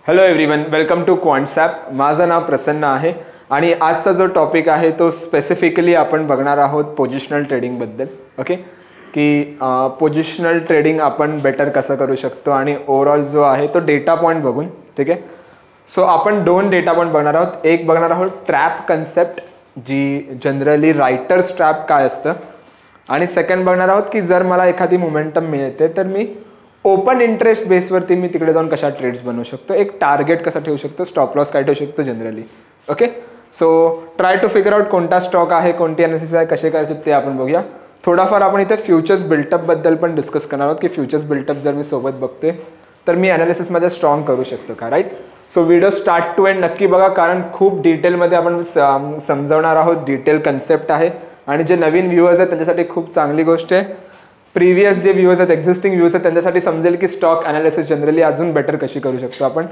Hello everyone, welcome to QuantsApp. माझं नाव प्रसन्न आहे आणि आजचा जो टॉपिक आहे तो स्पेसिफिकली आपण बघणार आहोत पोझिशनल ट्रेडिंगबद्दल. ओके, की पोझिशनल ट्रेडिंग आपण बेटर कसं करू शकतो आणि ओव्हरऑल जो आहे तो डेटा पॉईंट बघून. ठीक आहे, सो आपण दोन डेटा पॉईंट बघणार आहोत. एक बघणार आहोत ट्रॅप कन्सेप्ट, जी जनरली रायटर्स ट्रॅप काय असतं, आणि सेकंड बघणार आहोत की जर मला एखादी मोमेंटम मिळते तर मी ओपन इंटरेस्ट बेसवरती मी तिकडे जाऊन कशा ट्रेड्स बनवू शकतो, एक टार्गेट कसा ठेवू शकतो, स्टॉप लॉस काय ठेवू शकतो generally. Okay, so try to figure out कोणता स्टॉक आहे, कोणती अनालिसिस आहे, कसे करायचे ते आपण बघूया. थोडाफार आपण इथे फ्युचर्स बिल्टअपबद्दल पण डिस्कस करणार आहोत की फ्युचर्स बिल्टअप जर मी सोबत बघते तर मी अनालिसिसमध्ये स्ट्रॉंग करू शकतो का, right. So video start to end नक्की बघा, कारण खूप डिटेलमध्ये आपण समजवणार आहोत. डिटेल कन्सेप्ट आहे आणि जे नवीन व्ह्यूअर्स आहेत त्यांच्यासाठी खूप चांगली गोष्ट आहे. प्रिव्हियस जे व्ह्यूअर्स आहेत, एक्झिस्टिंग व्ह्यूअर्स आहेत, त्यांच्यासाठी समजेल की स्टॉक अनालिसिस जनरली अजून बेटर कशी करू शकतो आपण,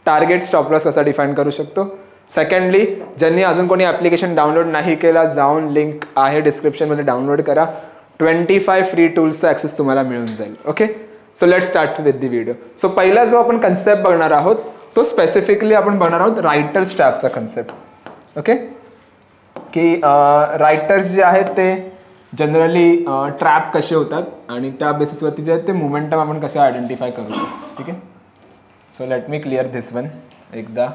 टार्गेट स्टॉप लॉस कसा डिफाईन करू शकतो. सेकंडली, ज्यांनी अजून कोणी ॲप्लिकेशन डाउनलोड नाही केला, जाऊन लिंक आहे डिस्क्रिप्शनमध्ये डाउनलोड करा. 25 फ्री टूल्सचा ॲक्सेस तुम्हाला मिळून जाईल. Okay, so let's start with the video. So पहिला जो आपण कन्सेप्ट बघणार आहोत तो स्पेसिफिकली आपण बघणार आहोत रायटर्स ट्रॅपचा कन्सेप्ट. ओके, की रायटर्स जे आहेत ते जनरली ट्रॅप कसे होतात आणि त्या बेसिसवरती जे आहेत ते मोमेंटम आपण कसे आयडेंटिफाय करू शकतो. ठीक आहे, so let me clear this one एकदा.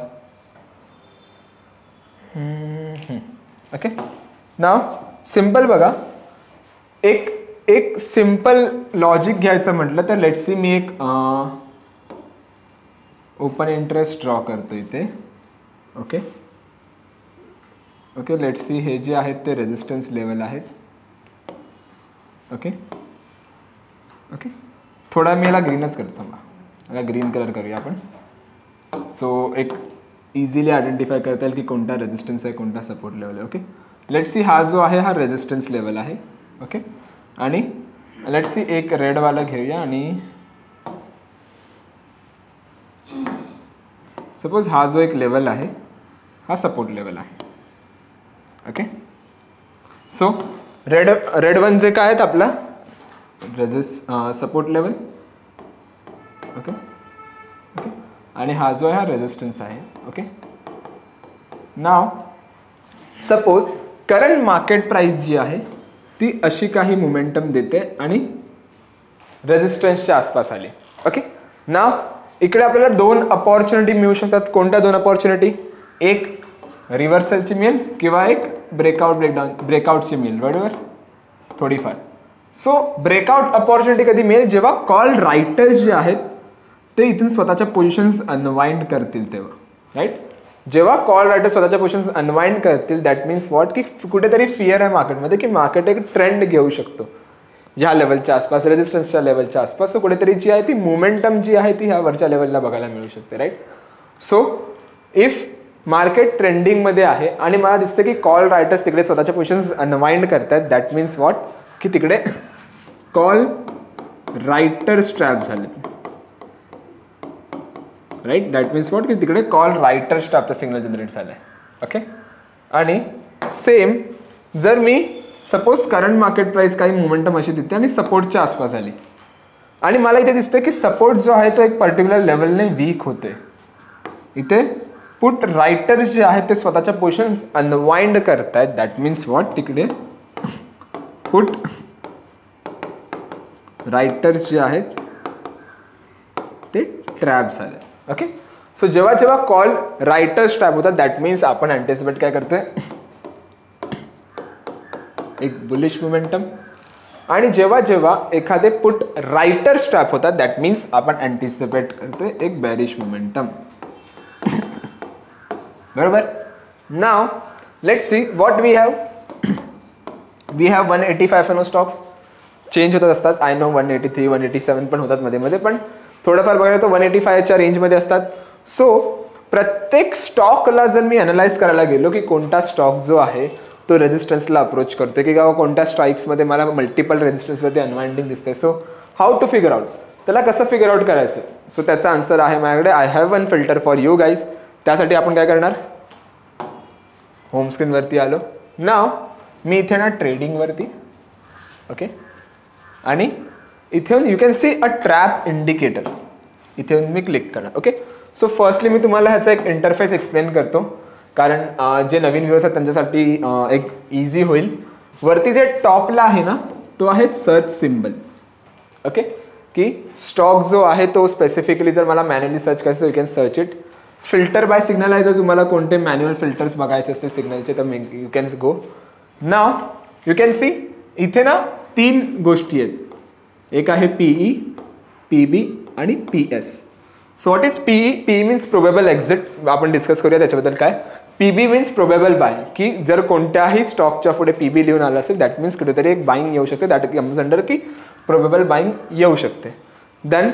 ओके, नाव सिम्पल बघा, एक सिम्पल लॉजिक घ्यायचं म्हटलं तर लेट्स सी मी एक ओपन इंटरेस्ट ड्रॉ करतो इथे. ओके ओके, लेट्स सी हे जे आहेत ते रेजिस्टन्स लेवल आहेत. ओके ओके, थोडा मी याला ग्रीनच करतो, मला ग्रीन कलर करूया आपण. सो एक इझिली आयडेंटिफाय करता येईल की कोणता रेजिस्टन्स आहे, कोणता सपोर्ट लेवल आहे. ओके, लेट्स सी हा जो आहे हा रेजिस्टन्स लेवल आहे. ओके, आणि लेट्स सी एक रेडवाला घेऊया आणि सपोज हा जो एक लेवल आहे हा सपोर्ट लेवल आहे. ओके, सो रेड वन जे काय आहेत आपला सपोर्ट लेवल. ओके ओके, आणि हा जो आहे हा रेजिस्टन्स आहे. ओके, नाव सपोज करंट मार्केट प्राइस जी आहे ती अशी काही मोमेंटम देते आणि रेजिस्टन्सच्या आसपास आली. ओके, नाव इकडे आपल्याला दोन अपॉर्च्युनिटी मिळू शकतात. कोणत्या दोन अपॉर्च्युनिटी? एक रिव्हर्सलची मिळेल किंवा एक ब्रेकआउटची मिळेल, बरोबर, थोडीफार. सो ब्रेकआउट अपॉर्च्युनिटी कधी मिळेल? जेव्हा कॉल रायटर्स जे आहेत ते इथून स्वतःच्या पोझिशन्स अनवाइंड करतील तेव्हा, राईट. जेव्हा कॉल रायटर्स स्वतःच्या पोझिशन्स अनवाइंड करतील, दॅट मीन्स व्हॉट, की कुठेतरी फिअर आहे मार्केटमध्ये की मार्केट एक ट्रेंड घेऊ शकतो ह्या लेवलच्या आसपास, रेजिस्टन्सच्या लेवलच्या आसपास. सो कुठेतरी जी आहे ती मोमेंटम जी आहे ती ह्या वरच्या लेवलला बघायला मिळू शकते, राईट. सो इफ मार्केट ट्रेंडिंगमध्ये आहे आणि मला दिसतं की कॉल रायटर्स तिकडे स्वतःच्या पोझिशन्स अनवाइंड करतात, दॅट मीन्स व्हॉट, की तिकडे कॉल रायटर्स ट्रॅप झाले, राईट. दॅट मीन्स व्हॉट, की तिकडे कॉल रायटर्स ट्रॅपचा सिग्नल जनरेट झाला आहे. ओके, आणि सेम जर मी सपोज करंट मार्केट प्राइस काही मोमेंटम अशी देते आणि सपोर्टच्या आसपास आली आणि मला इथे दिसतं की सपोर्ट जो आहे तो एक पर्टिक्युलर लेवलने वीक होते, इथे पुट रायटर्स जे आहेत ते स्वतःच्या पोझिशन्स अनवाइंड करतायत, दॅट मीन्स व्हॉट, तिकडे पुट रायटर्स जे आहेत ते ट्रॅप झाले. ओके, सो जेव्हा जेव्हा कॉल रायटर्स ट्रॅप होतात दॅट मीन्स आपण अँटिसिपेट काय करतोय, एक बुलिश मोमेंटम. आणि जेव्हा जेव्हा एखादे पुट रायटर्स ट्रॅप होतात दॅट मीन्स आपण अँटिसिपेट करतोय एक बॅरिश मोमेंटम, बरोबर. Now let's see what we have. We have 185 FNO stocks, change होत असतात. आय नो 183 187 पण होतात मध्ये मध्ये, पण थोडंफार बघायला तो 185च्या रेंजमध्ये असतात. सो प्रत्येक स्टॉकला जर मी अनालाइज करायला गेलो की कोणता स्टॉक जो आहे तो रेजिस्टन्सला अप्रोच करतो की किंवा कोणत्या स्ट्राईक्समध्ये मला मल्टिपल रेजिस्टन्सवरती अनवाइंडिंग दिसते, so how to figure out, त्याला कसं फिगर आउट करायचं. सो त्याचा आन्सर आहे माझ्याकडे. I have one filter for you guys. त्यासाठी आपण काय करणार, होम स्क्रीनवरती आलो. नाव मी इथे ना ट्रेडिंगवरती. ओके, आणि इथे you can C a trap indicator. इथे येऊन मी क्लिक करणार. ओके, सो फर्स्टली मी तुम्हाला ह्याचा एक इंटरफेस एक्सप्लेन करतो, कारण जे नवीन व्ह्यूअर्स आहेत त्यांच्यासाठी एक इझी होईल. वरती जे टॉपला आहे ना तो आहे सर्च सिम्बल. ओके, की स्टॉक जो आहे तो स्पेसिफिकली जर मला मॅन्युअली सर्च करायचं you can search it. Filter by signal आहे, जर तुम्हाला कोणते मॅन्युअल फिल्टर्स बघायचे असतील सिग्नलचे तर you can go. Now you can see इथे ना 3 गोष्टी आहेत. एक आहे पीई, पीबी आणि PS. So what is PE? PE means probable exit. आपण डिस्कस करूया त्याच्याबद्दल काय. पीबी मीन्स प्रोबेबल बाय, की जर कोणत्याही स्टॉकच्या पुढे पीबी लिहून आलं असेल दॅट मीन्स कुठेतरी एक बाईंग येऊ शकते. दॅट कम्स अंडर की प्रोबेबल बाईंग येऊ शकते. Then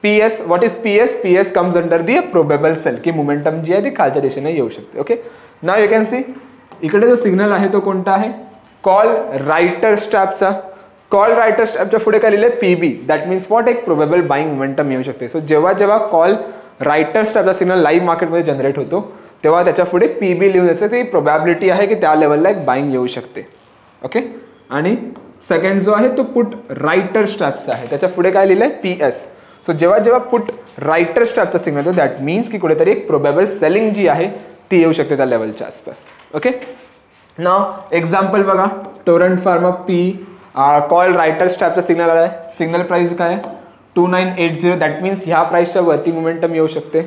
PS, what is PS? PS comes under the probable sell, की मोमेंटम जी आहे ती खालच्या दिशेने येऊ शकते. Okay, now you can see इकडे जो सिग्नल आहे तो कोणता आहे? कॉल रायटर स्टॅपचा. कॉल रायटर स्टॅपच्या पुढे काय लिहिलंय? पीबी. That means what? एक प्रोबेबल बाईंग मोमेंटम येऊ शकते. सो जेव्हा जेव्हा कॉल रायटर स्टॅपचा सिग्नल लाईव्ह मार्केटमध्ये जनरेट होतो तेव्हा त्याच्या पुढे पीबी लिहून यायचं, ती प्रोबॅबिलिटी आहे की त्या लेवलला एक बाईंग येऊ शकते. ओके, आणि सेकंड जो आहे तो पुट रायटर स्टॅपचा आहे, त्याच्या पुढे काय लिहिलंय? पीएस. सो जेव्हा जेव्हा पुट रायटर स्टॅपचा सिग्नल येतो दॅट मीन्स की कुठेतरी एक प्रोबेबल सेलिंग जी आहे ती येऊ शकते त्या लेवलच्या आसपास. ओके, नाव एक्झाम्पल बघा. Torrent Pharma P call writer स्टॅपचा सिग्नल आला आहे. सिग्नल प्राइस काय आहे? 2980. दॅट मीन्स ह्या प्राइसच्या वरती मोमेंटम येऊ शकते.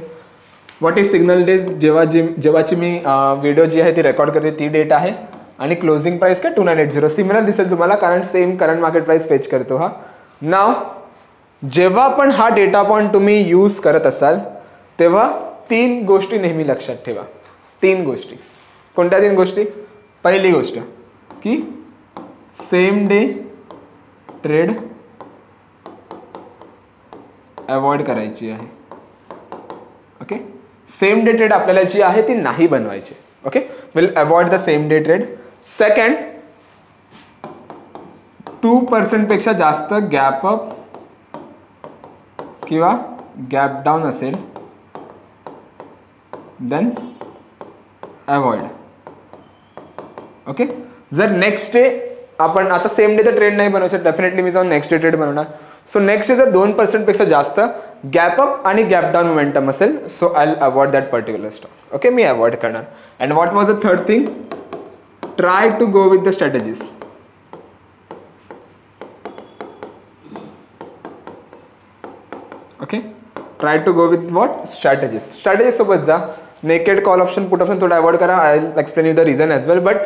What is signal days? जेव्हाची मी व्हिडिओ जी आहे ती रेकॉर्ड करते ती डेट आहे. आणि क्लोजिंग प्राइस काय? 2980. सिमिलर दिसेल तुम्हाला कारण same current market price fetch करतो हा. नाव जेव्हा पण हा डेटा पॉइंट तुम्ही यूज करत असाल तेव्हा 3 गोष्टी नेहमी लक्षात ठेवा. 3 गोष्टी. कोणत्या 3 गोष्टी? पहिली गोष्ट की सेम डे ट्रेड अवॉइड करायची आहे. ओके, सेम डे ट्रेड आपल्याला जी आहे ती नाही बनवायची. Okay, will avoid the same day trade. Second, 2% पेक्षा जास्त गॅप अप किंवा गॅप डाऊन असेल देन अवॉइड. ओके, जर नेक्स्ट डे आपण आता सेम डे तर ट्रेड नाही बनवायचं, डेफिनेटली मी जाऊन नेक्स्ट डे ट्रेड बनवणार. सो नेक्स्ट डे जर 2% पेक्षा जास्त गॅप अप आणि गॅप डाऊन मोमेंटम असेल so I will avoid that particular stock. Okay, मी अवॉइड करणार. And what was the third thing? Try to go with the strategies. Okay, try to go with what? Strategies. Strategies सोबत जा. Naked call option, put option थोडं avoid करा. I will explain you the reason as well. But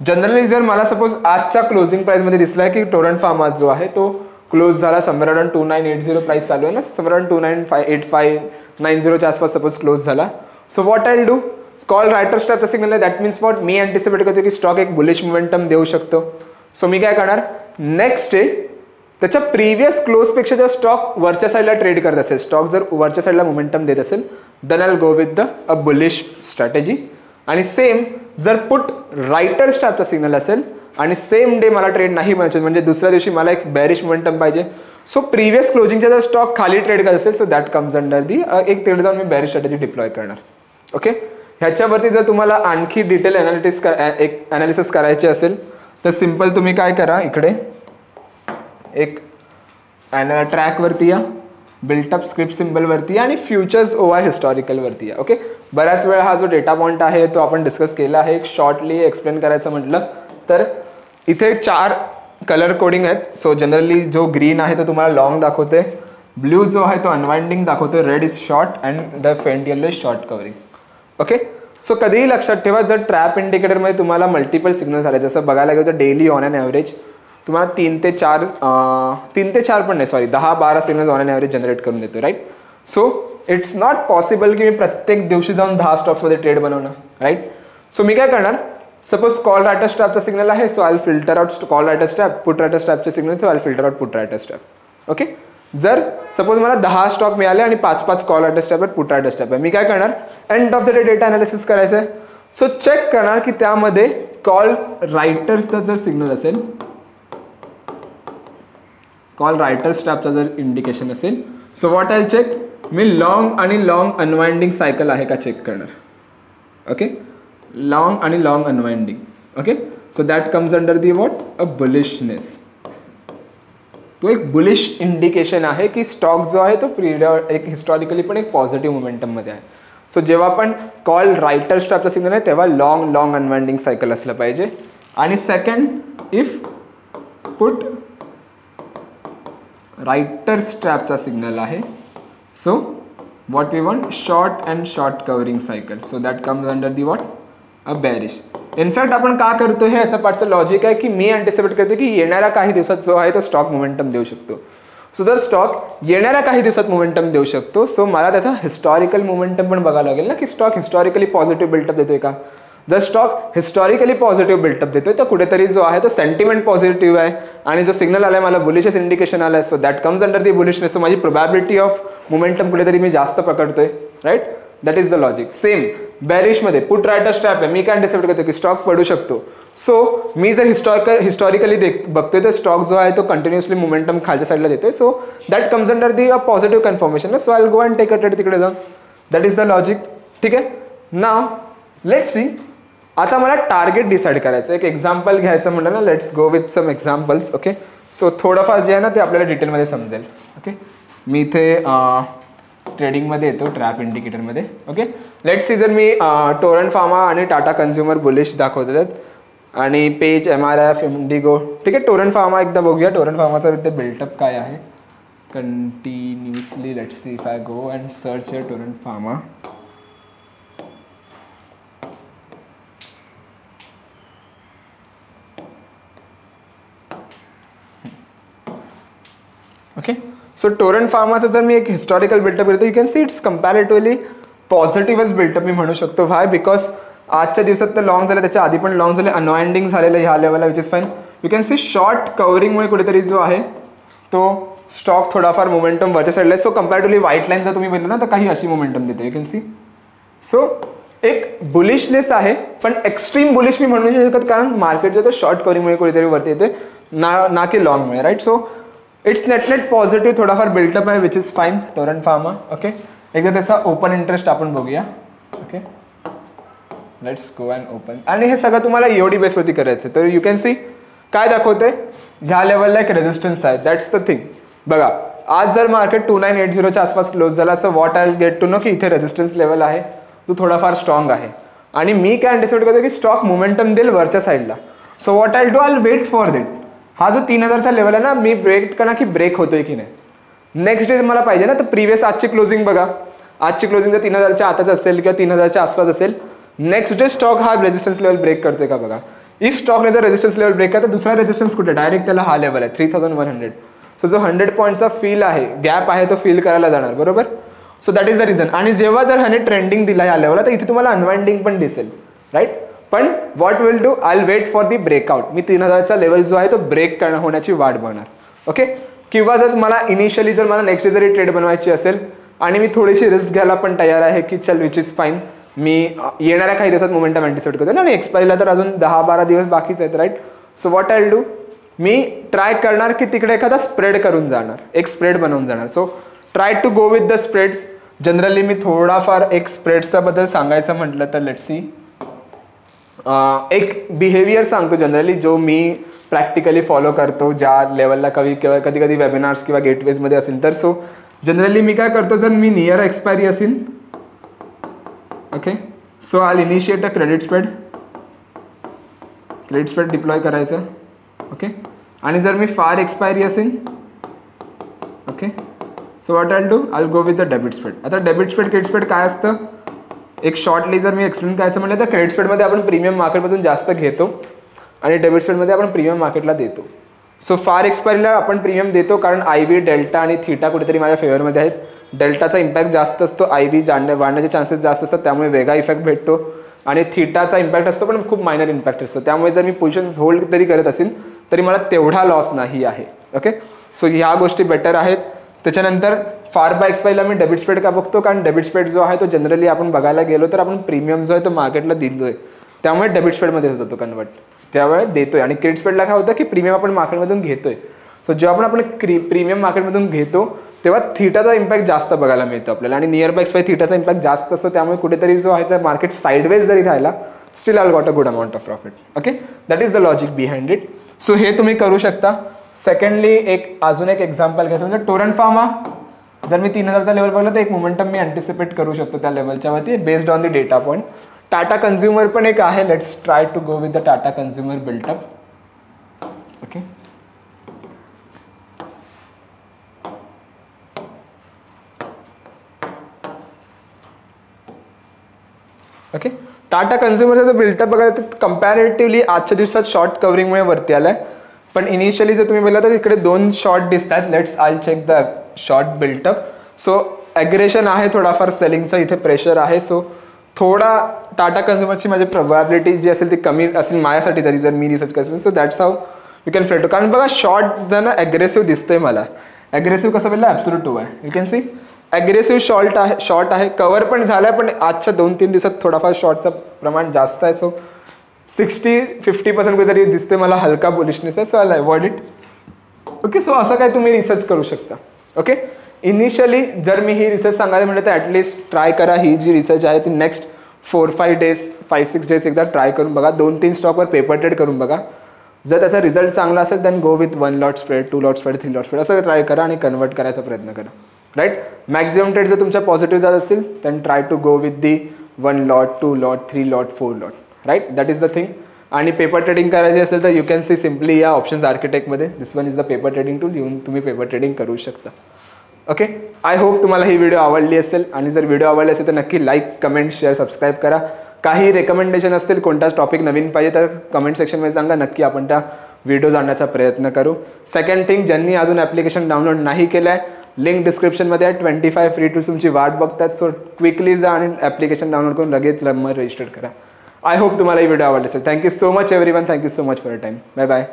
generally जर मला suppose आजच्या closing प्राइसमध्ये दिसलाय की Torrent pharma जो आहे तो क्लोज झाला समवेअर अराउंड 2980 प्राइस चालू आहे ना, समवेअर अराउंड 298590 च्या आसपास सपोज क्लोज झाला. So what I will do? Call writer स्टॅपचा सिग्नल आहे. That means what? मी अँटिसिपेट करतो की स्टॉक एक बुलिश मोमेंटम देऊ शकतो. सो मी काय करणार? नेक्स्ट डे त्याच्या प्रिव्हियस क्लोजपेक्षा जर स्टॉक वरच्या साईडला ट्रेड करत असेल, स्टॉक जर वरच्या साईडला मोमेंटम देत असेल then I will go with the a bullish strategy. आणि सेम जर पुट रायटर स्टॅपचा सिग्नल असेल आणि सेम डे मला ट्रेड नाही बनायचे, म्हणजे दुसऱ्या दिवशी मला एक बेरिश मोमेंटम पाहिजे, सो प्रिव्हियस क्लोजिंगचा जर स्टॉक खाली ट्रेड करत असेल सो दॅट कम्स अंडर दी एक तिकडे जाऊन मी बेरिश स्ट्रॅटेजी डिप्लॉय करणार. ओके, ह्याच्यावरती जर तुम्हाला आणखी डिटेल ॲनालिसिस करायचे असेल तर सिम्पल तुम्ही काय करा, इकडे एक ट्रॅकवरती या, बिल्टअप स्क्रिप्ट सिम्बलवरती या आणि फ्युचर्स OI हिस्टॉरिकलवरती या. ओके, बऱ्याच वेळा हा जो डेटा पॉइंट आहे तो आपण डिस्कस केला आहे. एक शॉर्टली एक्सप्लेन करायचं म्हटलं तर इथे 4 कलर कोडिंग आहेत. सो जनरली जो ग्रीन आहे तो तुम्हाला लॉंग दाखवते, ब्ल्यू जो आहे तो अनवाइंडिंग दाखवते, red is short and the faint yellow is short covering. Okay, so कधीही लक्षात ठेवा जर ट्रॅप इंडिकेटरमध्ये तुम्हाला मल्टिपल सिग्नल झाले, जसं बघायला गेलं तर डेली ऑन ॲन ॲव्हरेज तुम्हाला 3 ते 4 पण नाही, sorry 10-12 signal on an average generate करून देतो, right. So it's not possible की मी प्रत्येक दिवशी जाऊन 10 स्टॉक्समध्ये ट्रेड बनवणार, राईट. सो मी काय करणार, सपोज कॉल रायटर स्टॅपचा सिग्नल आहे so I will filter out call writer strap, put writer स्टॅपचे signal so I will filter out put writer strap. Okay, जर सपोज मला 10 स्टॉक मिळाले आणि 5-5 कॉल रायटर स्टॅप आहे, पुट रायटर स्टॅप आहे, मी काय करणार, end of the day data analysis करायचं आहे. सो चेक करणार की त्यामध्ये कॉल रायटर्सचा जर सिग्नल असेल, कॉल रायटर स्टॅपचा जर इंडिकेशन असेल, सो व्हॉट आय चेक, मी लॉंग आणि लॉंग अनवाइंडिंग सायकल आहे का चेक करणार. ओके, लॉंग आणि long unwinding. Okay, so that comes under the what, a bullishness. तो एक बुलिश इंडिकेशन आहे की स्टॉक जो आहे तो एक हिस्टॉरिकली पण एक पॉझिटिव्ह मोमेंटममध्ये आहे. सो जेव्हा पण कॉल रायटर स्ट्रॅपचा सिग्नल आहे तेव्हा लॉंग अनवाइंडिंग सायकल असलं पाहिजे. आणि सेकंड, इफ पुट रायटर स्ट्रॅपचा सिग्नल आहे, so what we want short and short covering cycle, so that comes under the what, a bearish. In fact आपण का करतो हे याचा पाठचं लॉजिक आहे की मी अँटिसिपेट करतो की येणाऱ्या काही दिवसात जो आहे तो स्टॉक मोमेंटम देऊ शकतो. सो जर स्टॉक येणाऱ्या काही दिवसात मोमेंटम देऊ शकतो, सो मला त्याचा हिस्टॉरिकल मोमेंटम पण बघायला लागेल ना की स्टॉक हिस्टॉरिकली पॉझिटिव्ह बिल्टअप देतोय का. जर स्टॉक हिस्टॉरिकली पॉझिटिव्ह बिल्टअप देतोय तर कुठेतरी जो आहे तो सेंटिमेंट पॉझिटिव्ह आहे आणि जो सिग्नल आलाय मला बुलिशच इंडिकेशन आलाय, so that comes under the bullishness. So माझी प्रोबॅबिलिटी ऑफ मोमेंटम कुठेतरी मी जास्त पकडतोय, right. That is the logic. Same बेरिशमध्ये पुट रायटर स्ट्रॅप आहे, मी काय अँटिसिपेट करतो की स्टॉक पडू शकतो. सो मी जर हिस्टॉरिकली बघतोय तर स्टॉक जो आहे तो कंटिन्युअसली मोमेंटम खालच्या साईडला देतोय, so that comes under the positive confirmation. So I will go and take a trade तिकडे जाऊन. That is the logic. ठीक आहे. Now let's see. आता मला टार्गेट डिसाईड करायचं. एक एक्झाम्पल घ्यायचं म्हटलं ना, let's go with some examples. Okay. So थोडंफार जे आहे ना ते आपल्याला डिटेलमध्ये समजेल. ओके. मी इथे ट्रेडिंगमध्ये येतो, ट्रॅप इंडिकेटरमध्ये. ओके. लेट्स सी, जर मी टोरंट फार्मा आणि टाटा कन्झ्युमर बुलिश दाखवतात आणि पेज MRF इंडिगो. ठीक आहे. टोरंट फार्मा एकदा बघूया. टोरंट फार्माचा इथे बिल्टअप काय आहे continuously. Let's see if I go and search Torrent Pharma. Okay. So Torrent फार्माचं जर मी एक हिस्टॉरिकल बिल्टअप करतो, you can see it's comparatively पॉझिटिव्हच बिल्टअप मी म्हणू शकतो. व्हाय? बिकॉज आजच्या दिवसात तर लॉंग झाले, त्याच्या आधी पण लॉंग झाले, अनवाइंडिंग झालेलं ह्या लेवलला, which is fine. You can see short कव्हरिंगमुळे कुठेतरी जो आहे तो स्टॉक थोडाफार मोमेंटम वरच्या साईडला आहे. सो कम्पॅरेटिव्हली व्हाईट लाईन जर तुम्ही बघितलं ना तर काही अशी मोमेंटम देते. You can C. सो एक बुलिशनेस आहे, पण एक्स्ट्रीम बुलिश मी म्हणू नाही शकत कारण मार्केट जो तो शॉर्ट कव्हरिंगमुळे कुठेतरी वरती येते, ना की लॉंगमुळे, right. So it's net positive थोडाफार बिल्टअप आहे, which is fine. Torrent Pharma. Okay. एकदा त्याचा ओपन इंटरेस्ट आपण बघूया. Okay. Let's go and open. आणि हे सगळं तुम्हाला EOD बेसवरती करायचं. तर यू कॅन सी काय दाखवतंय, ह्या लेवलला एक रेजिस्टन्स आहे. That's the thing. बघा, आज जर मार्केट 2980च्या आसपास क्लोज झाला, so what I get to know की इथे रेजिस्टन्स लेवल आहे तो थोडाफार स्ट्रॉंग आहे आणि मी काय अँटिसिपेट करतो की स्टॉक मोमेंटम देईल वरच्या साईडला. So what I do, I wait for that. हा जो 3000चा लेवल आहे ना, मी वेट करा की ब्रेक होतोय की नाही. नेक्स्ट डे मला पाहिजे ना, तर प्रिव्हियस आजची क्लोजिंग बघा. आजची क्लोजिंग जर 3000च्या आताच असेल किंवा 3000च्या आसपास असेल, नेक्स्ट डे स्टॉक हा रेजिस्टन्स लेवल ब्रेक करतोय का बघा. इफ स्टॉकने जर रेजिस्टन्स लेवल ब्रेक करता, दुसरा रेजिस्टन्स कुठे, डायरेक्ट त्याला हा लेवल आहे 3100. सो जो 100 पॉईंटचा फील आहे, गॅप आहे, तो फील करायला जाणार, बरोबर. So that is the reason. आणि जेव्हा जर ह्याने ट्रेंडिंग दिला या लेवलला, तर इथे तुम्हाला अनवाइंडिंग पण दिसेल, राईट. पण what will do, I wait for the breakout. मी 3000चा लेवल जो आहे तो ब्रेक होण्याची वाट बघणार. ओके. किंवा जर मला इनिशियली जर मला नेक्स्ट डे जरी ट्रेड बनवायची असेल आणि मी थोडीशी रिस्क घ्यायला पण तयार आहे की चल विच इज फाईन, मी येणाऱ्या काही दिवसात मोमेंटम अँटिसिपेट करतो ना, आणि एक्सपायरीला तर अजून 10-12 दिवस बाकीच आहेत, right. So what I will do, मी ट्राय करणार की तिकडे एखादा स्प्रेड करून जाणार, एक स्प्रेड बनवून जाणार. So try to go with the spreads. Generally मी थोडाफार एक स्प्रेड्सचा बद्दल सांगायचं म्हटलं तर लेट्स सी, एक बिहेवियर सांगतो जनरली जो मी प्रॅक्टिकली फॉलो करतो ज्या लेवलला कधी कधी वेबिनार्स किंवा गेटवेजमध्ये असेल तर. सो जनरली मी काय करतो, जर मी नियर एक्सपायरी असेल, okay, so I initiate a credit spread deploy करायचं. ओके. आणि जर मी फार एक्सपायरी असेल, okay, so what I do, I go with the debit spread. आता डेबिट स्प्रेड क्रेडिट स्प्रेड काय असतं, एक शॉर्टली जर मी एक्सप्लेन करायचं म्हटलं तर क्रेडिट स्प्रेडमध्ये आपण प्रीमियम मार्केटमधून जास्त घेतो आणि डेबिट स्प्रेडमध्ये आपण प्रीमियम मार्केटला देतो. सो फार एक्सपायरीला आपण प्रीमियम देतो कारण IB, डेल्टा आणि थीटा कुठेतरी माझ्या फेवरमध्ये आहेत. डेल्टाचा इम्पॅक्ट जास्त असतो, IB वाढण्याचे चान्सेस जास्त असतात, त्यामुळे वेगळा इफेक्ट भेटतो. आणि थीटाचा इम्पॅक्ट असतो पण खूप मायनर इम्पॅक्ट असतो, त्यामुळे जर मी पोझिशन होल्ड तरी करत असेल तरी मला तेवढा लॉस नाही आहे. ओके. सो ह्या गोष्टी बेटर आहेत. त्याच्यानंतर फार बाय एक्सपायरीला मी डेबिट स्प्रेड का बघतो, कारण डेबिट स्प्रेड जो आहे तो जनरली आपण बघायला गेलो तर आपण प्रीमियम जो आहे तो मार्केटला दिलोय, त्यामुळे डेबिट स्प्रेडमध्ये होतो तो कन्वर्ट, त्यावेळे देतोय. आणि क्रेडिट स्प्रेडला काय होतं की प्रीमियम आपण मार्केटमधून घेतोय. सो जेव्हा आपण प्रीमियम मार्केटमधून घेतो तेव्हा थीटाचा इम्पॅक्ट जास्त बघायला मिळतो आपल्याला, आणि नियर बाय एक्सपायरी थीटाचा इम्पॅक्ट जास्त असतो, त्यामुळे कुठेतरी जो आहे तर मार्केट साईडवेज जरी राहिला still I got a good amount of profit. Okay. That is the logic behind it. So हे तुम्ही करू शकता. सेकंडली अजून एक एक्झाम्पल घ्यायचं म्हणजे टोरंट फार्मा. जर मी 3000चा लेवल बघला तर एक मोमेंटम मी अँटिसिपेट करू शकतो त्या लेवलच्या वरती based on the data point. Tata consumer पण एक आहे. Let's try to go with the Tata consumer built up. Okay, okay. Tata कन्झ्युमरचा जर बिल्टअप बघायला तर कम्पॅरेटिव्हली आजच्या दिवसात शॉर्ट कव्हरिंगमुळे वरती आलाय. पण इनिशियली जर तुम्ही बघला तर इकडे 2 शॉर्ट दिसतात. Let's I check the short buildup. So aggression आहे थोडाफार सेलिंगचा, इथे प्रेशर आहे. सो थोडा टाटा कन्झ्युमरची माझी प्रोबॅबिलिटी जी असेल ती कमी असेल माझ्यासाठी तरी जर मी रिसर्च करत असेल. So that's how you can फ्लेटो. कारण बघा शॉर्ट जर ना ॲग्रेसिव्ह दिसतोय मला. ॲग्रेसिव्ह कसं बोललं ॲब्सोल्यूट 2 आहे. You can C aggressive short आहे. कव्हर पण झालाय पण आजच्या 2-3 दिवसात थोडाफार शॉर्टचं प्रमाण जास्त आहे. सो 60-50% कुठेतरी दिसतोय मला हलका बुलिशनेस आहे. So I avoid it. Okay, so असं काय तुम्ही रिसर्च करू शकता. ओके, इनिशियली जर मी ही रिसर्च सांगायला म्हटलं तर ॲटलिस्ट ट्राय करा. ही जी रिसर्च आहे ती नेक्स्ट 4-5 डेज 5-6 डेज एकदा ट्राय करून बघा. 2-3 स्टॉकवर पेपर ट्रेड करून बघा. जर त्याचा रिझल्ट चांगला असेल then go with 1 lot spread, 2 lot spread, 3 lot spread असं ट्राय करा आणि कन्वर्ट करायचा प्रयत्न करा. राईट, मॅक्झिमम ट्रेड जर तुमच्या पॉझिटिव्ह जात असतील then try to go with the 1 lot, 2 lot, 3 lot, 4 lot. Right, that is the thing. आणि पेपर ट्रेडिंग करायची असेल तर यू कॅन सी सिम्पली या ऑप्शन्स आर्किटेक्टमध्ये this one is the paper trading tool. येऊन तुम्ही पेपर ट्रेडिंग करू शकता. ओके, आय होप तुम्हाला ही व्हिडिओ आवडली असेल. आणि जर व्हिडिओ आवडली असेल तर नक्की लाईक, कमेंट, शेअर, सबस्क्राईब करा. काही रेकमेंडेशन असतील, कोणताच टॉपिक नवीन पाहिजे तर कमेंट सेक्शनमध्ये सांगा. नक्की आपण त्या व्हिडिओ आणण्याचा प्रयत्न करू. सेकंड थिंग, ज्यांनी अजून ॲप्लिकेशन डाउनलोड नाही केलं आहे लिंक डिस्क्रिप्शनमध्ये आहे. 25 फ्री टूल्स तुमची वाट बघतात. सो क्विकली जा आणि ॲप्लिकेशन डाउनलोड करून लगेच रजिस्टर करा. आय होप तुम्हाला ही व्हिडिओ आवडली असेल. Thank you so much everyone. Thank you so much for your time. Bye bye.